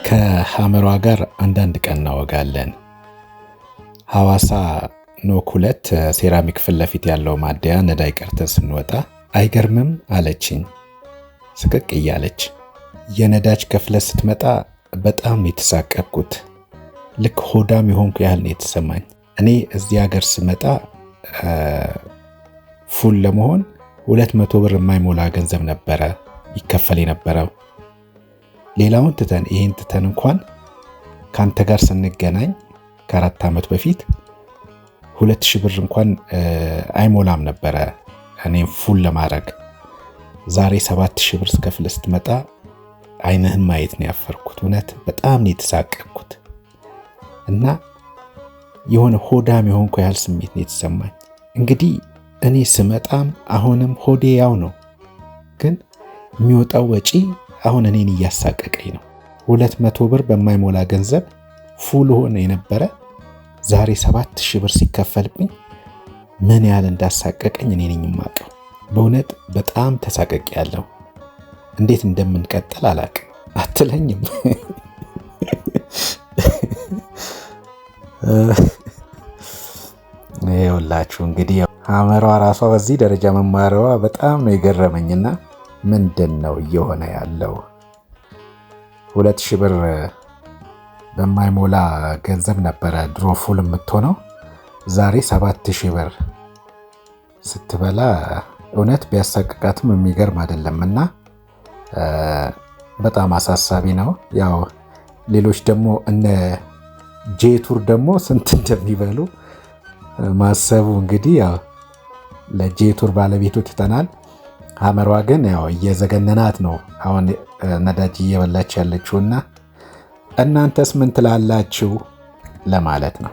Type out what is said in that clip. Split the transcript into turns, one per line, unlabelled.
ከሐመሯ ጋር አንዳንድ ቀን እናወጋለን። ሐዋሳ ኖክ 2 ሴራሚክ ፊት ለፊት ያለው ማደያ ነዳይ ቀርተን ስንወጣ አይገርምም አለችኝ ስቅቅ እያለች። የነዳጅ ከፍለ ስትመጣ በጣም የተሳቀቅኩት። ልክ ሆዳም የሆንኩ ያህል ነው የተሰማኝ። እኔ እዚህ ሀገር ስመጣ ፉል ለመሆን 200 ብር የማይሞላ ገንዘብ ነበረ ይከፈል የነበረው። ሌላውን ትተን ይሄን ትተን እንኳን ካንተ ጋር ስንገናኝ ከ4 ዓመት በፊት 2000 ብር እንኳን አይሞላም ነበረ እኔም ፉል ለማድረግ። ዛሬ 7000 ብር ስከፍል ስትመጣ አይንህን ማየት ነው ያፈርኩት። እውነት በጣም ነው የተሳቀቅኩት እና የሆነ ሆዳም የሆንኩ ያህል ስሜት ነው የተሰማኝ። እንግዲህ እኔ ስመጣም አሁንም ሆዴ ያው ነው፣ ግን የሚወጣው ወጪ አሁን እኔን እያሳቀቀኝ ነው። 200 ብር በማይሞላ ገንዘብ ፉል ሆነ የነበረ ዛሬ 7000 ብር ሲከፈልብኝ ምን ያህል እንዳሳቀቀኝ እኔ ነኝ የማውቀው። በእውነት በጣም ተሳቀቅያለሁ። እንዴት እንደምንቀጥል አላውቅም። አትለኝም? ይኸውላችሁ እንግዲህ ሐመሯ ራሷ በዚህ ደረጃ መማረሯ በጣም ነው የገረመኝና ምንድን ነው እየሆነ ያለው? 2000 ብር በማይሞላ ገንዘብ ነበረ ድሮ ፉል የምትሆነው። ዛሬ 7000 ብር ስትበላ እውነት ቢያሳቅቃትም የሚገርም አይደለምና በጣም አሳሳቢ ነው። ያው ሌሎች ደግሞ እነ ጄቱር ደግሞ ስንት እንደሚበሉ ማሰቡ እንግዲህ ያው ለጄቱር ባለቤቱ ትተናል። ሐመሯ ግን ያው እየዘገነናት ነው አሁን ነዳጅ እየበላች ያለችውና እናንተስ ምን ትላላችሁ ለማለት ነው።